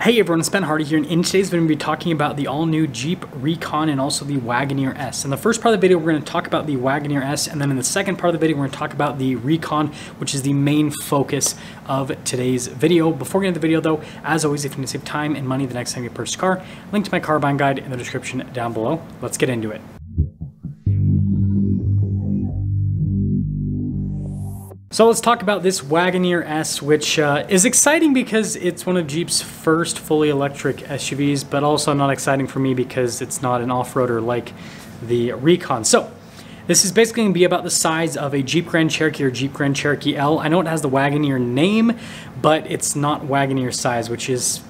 Hey everyone, it's Ben Hardy here, and in today's video we're going to be talking about the all-new Jeep Recon and also the Wagoneer S. In the first part of the video we're going to talk about the Wagoneer S, and then in the second part of the video we're going to talk about the Recon, which is the main focus of today's video. Before we get into the video though, as always, if you need to save time and money the next time you purchase a car, link to my car buying guide in the description down below. Let's get into it. So let's talk about this Wagoneer S, which is exciting because it's one of Jeep's first fully electric SUVs, but also not exciting for me because it's not an off-roader like the Recon. So this is basically going to be about the size of a Jeep Grand Cherokee or Jeep Grand Cherokee L. I know it has the Wagoneer name, but it's not Wagoneer size, which is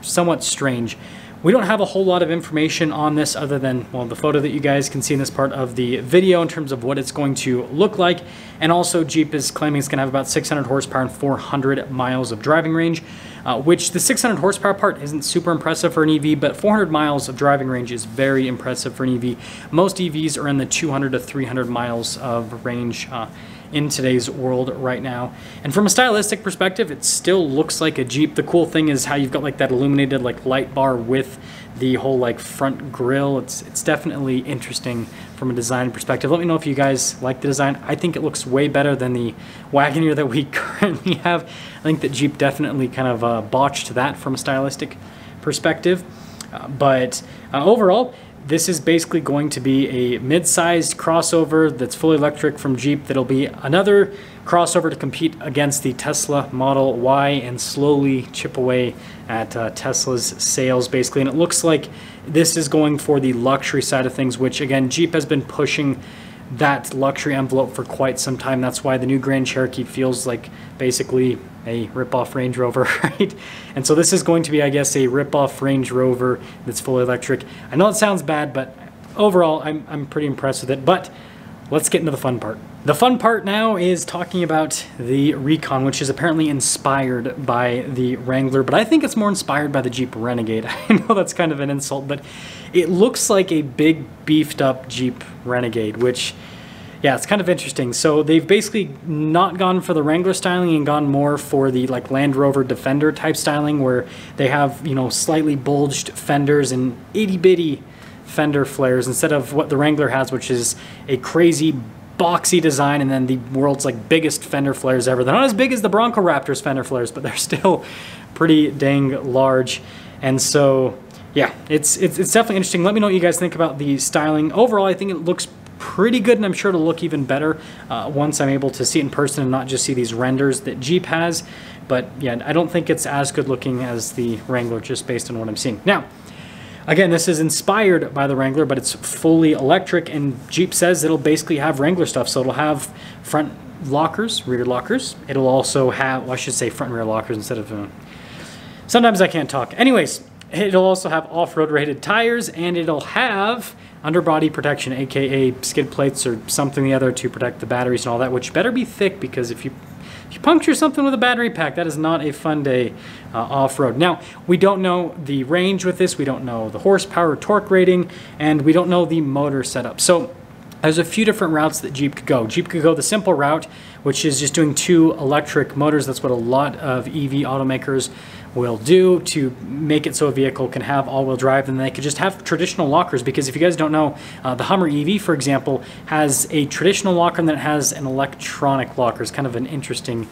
somewhat strange. We don't have a whole lot of information on this other than, well, the photo that you guys can see in this part of the video in terms of what it's going to look like. And also Jeep is claiming it's going to have about 600 horsepower and 400 miles of driving range, which the 600 horsepower part isn't super impressive for an EV, but 400 miles of driving range is very impressive for an EV. Most EVs are in the 200 to 300 miles of range in today's world right now. And from a stylistic perspective, it still looks like a Jeep. The cool thing is how you've got like that illuminated like light bar with the whole like front grille. It's definitely interesting from a design perspective. Let me know if you guys like the design. I think it looks way better than the Wagoneer that we currently have. I think that Jeep definitely kind of botched that from a stylistic perspective. But overall, this is basically going to be a mid-sized crossover that's fully electric from Jeep. That'll be another crossover to compete against the Tesla Model Y and slowly chip away at Tesla's sales, basically. And it looks like this is going for the luxury side of things, which, again, Jeep has been pushing that luxury envelope for quite some time. That's why the new Grand Cherokee feels like basically a rip-off Range Rover, right? And so this is going to be, I guess, a rip-off Range Rover that's fully electric. I know it sounds bad, but overall, I'm pretty impressed with it. But let's get into the fun part. The fun part now is talking about the Recon, which is apparently inspired by the Wrangler, but I think it's more inspired by the Jeep Renegade. I know that's kind of an insult, but it looks like a big beefed up Jeep Renegade, which, yeah, it's kind of interesting. So they've basically not gone for the Wrangler styling and gone more for the like Land Rover Defender type styling, where they have, you know, slightly bulged fenders and itty bitty fender flares instead of what the Wrangler has, which is a crazy boxy design and then the world's like biggest fender flares ever. They're not as big as the Bronco Raptor's fender flares, but they're still pretty dang large. And so yeah, it's definitely interesting. Let me know what you guys think about the styling. Overall, I think it looks pretty good, and I'm sure it'll look even better once I'm able to see it in person and not just see these renders that Jeep has. But yeah, I don't think it's as good looking as the Wrangler just based on what I'm seeing. Now, again, this is inspired by the Wrangler, but it's fully electric, and Jeep says it'll basically have Wrangler stuff. So it'll have front lockers, rear lockers. It'll also have, well, I should say front and rear lockers instead of, sometimes I can't talk. Anyways, it'll also have off-road rated tires, and it'll have underbody protection, aka skid plates or something or the other to protect the batteries and all that, which better be thick, because if you puncture something with a battery pack, that is not a fun day off-road. Now, we don't know the range with this, we don't know the horsepower torque rating, and we don't know the motor setup. So there's a few different routes that Jeep could go. Jeep could go the simple route, which is just doing 2 electric motors. That's what a lot of EV automakers will do to make it so a vehicle can have all-wheel drive, and they could just have traditional lockers. Because if you guys don't know, the Hummer EV, for example, has a traditional locker and then it has an electronic locker. It's kind of an interesting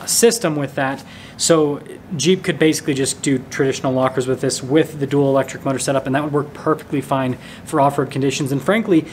system with that. So Jeep could basically just do traditional lockers with this, with the dual electric motor setup, and that would work perfectly fine for off-road conditions. And frankly,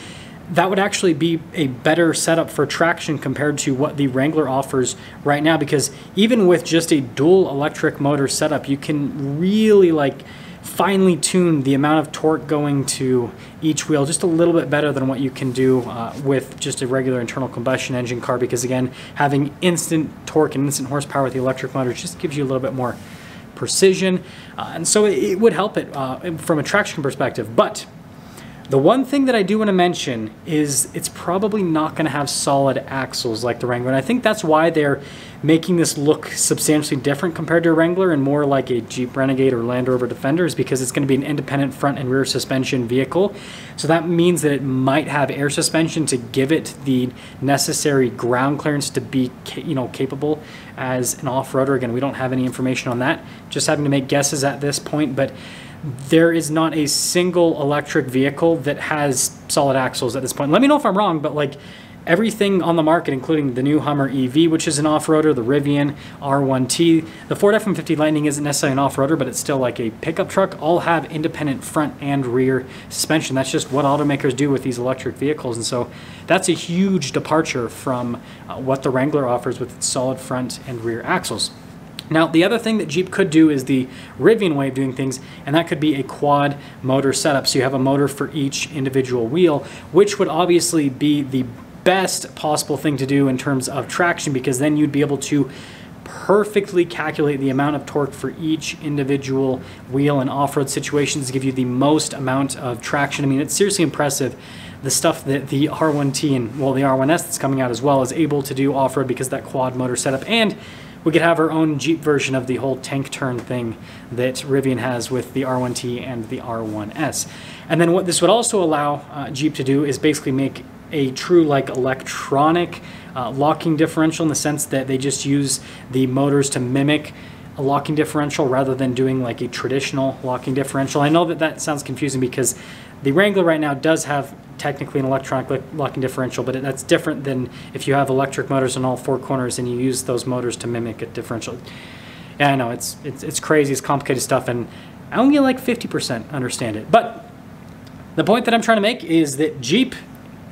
that would actually be a better setup for traction compared to what the Wrangler offers right now, because even with just a dual electric motor setup, you can really like finely tune the amount of torque going to each wheel just a little bit better than what you can do with just a regular internal combustion engine car, because again, having instant torque and instant horsepower with the electric motor just gives you a little bit more precision, and so it would help it from a traction perspective. But The one thing that I do want to mention is it's probably not going to have solid axles like the Wrangler, and I think that's why they're making this look substantially different compared to a Wrangler and more like a Jeep Renegade or Land Rover Defender, is because it's going to be an independent front and rear suspension vehicle. So that means that it might have air suspension to give it the necessary ground clearance to be, capable as an off-roader. Again, we don't have any information on that, just having to make guesses at this point, but there is not a single electric vehicle that has solid axles at this point. Let me know if I'm wrong, but like everything on the market, including the new Hummer EV, which is an off-roader, the Rivian R1T, the Ford F-150 Lightning isn't necessarily an off-roader, but it's still like a pickup truck, all have independent front and rear suspension. That's just what automakers do with these electric vehicles, and so that's a huge departure from what the Wrangler offers with its solid front and rear axles. Now, the other thing that Jeep could do is the Rivian way of doing things, and that could be a quad motor setup. So you have a motor for each individual wheel, which would obviously be the best possible thing to do in terms of traction, because then you'd be able to perfectly calculate the amount of torque for each individual wheel in off-road situations to give you the most amount of traction. I mean, it's seriously impressive the stuff that the R1T and, well, the R1S that's coming out as well is able to do off-road because of that quad motor setup. And we could have our own Jeep version of the whole tank turn thing that Rivian has with the R1T and the R1S. And then what this would also allow Jeep to do is basically make a true like electronic locking differential, in the sense that they just use the motors to mimic a locking differential rather than doing like a traditional locking differential. I know that that sounds confusing because the Wrangler right now does have technically an electronic locking differential, but that's different than if you have electric motors in all four corners and you use those motors to mimic a differential. Yeah, I know, it's crazy, it's complicated stuff, and I only like 50% understand it. But the point that I'm trying to make is that Jeep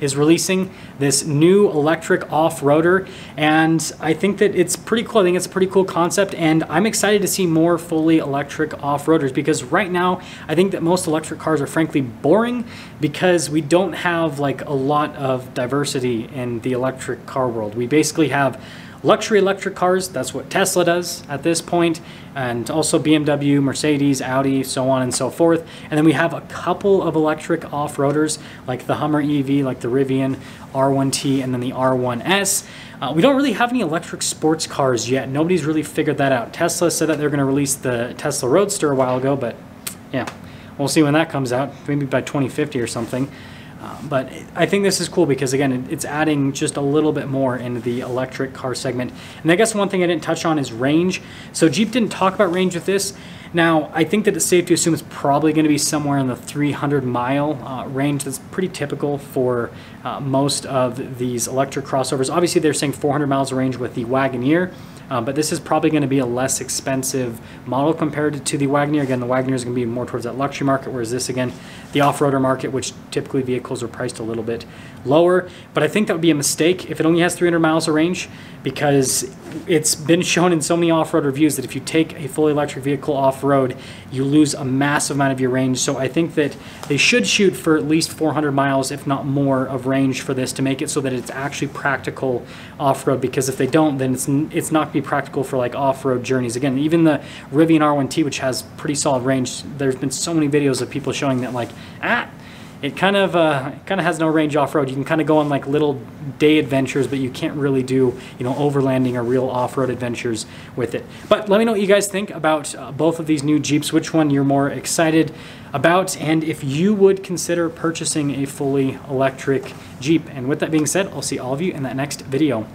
is releasing this new electric off-roader, and I think that it's pretty cool. I think it's a pretty cool concept, and I'm excited to see more fully electric off-roaders, because right now I think that most electric cars are frankly boring because we don't have like a lot of diversity in the electric car world. We basically have luxury electric cars, that's what Tesla does at this point, and also BMW, Mercedes, Audi, so on and so forth. And then we have a couple of electric off-roaders like the Hummer EV, like the Rivian R1T, and then the R1S. We don't really have any electric sports cars yet. Nobody's really figured that out. Tesla said that they're going to release the Tesla Roadster a while ago, but yeah, we'll see when that comes out, maybe by 2050 or something. But I think this is cool because, again, it's adding just a little bit more into the electric car segment. And I guess one thing I didn't touch on is range. So Jeep didn't talk about range with this. Now, I think that it's safe to assume it's probably going to be somewhere in the 300-mile range. That's pretty typical for most of these electric crossovers. Obviously, they're saying 400 miles of range with the Wagoneer. But this is probably going to be a less expensive model compared to the Wagoneer. Again, the Wagoneer is going to be more towards that luxury market, whereas this, again, the off-roader market, which typically vehicles are priced a little bit lower. But I think that would be a mistake if it only has 300 miles of range, because it's been shown in so many off-road reviews that if you take a fully electric vehicle off-road, you lose a massive amount of your range. So I think that they should shoot for at least 400 miles, if not more, of range for this to make it so that it's actually practical off-road, because if they don't, then it's not going to be practical for like off-road journeys. Again, even the Rivian R1T, which has pretty solid range, there's been so many videos of people showing that like, it kind of has no range off-road. You can kind of go on like little day adventures, but you can't really do, overlanding or real off-road adventures with it. But let me know what you guys think about both of these new Jeeps, which one you're more excited about, and if you would consider purchasing a fully electric Jeep. And with that being said, I'll see all of you in that next video.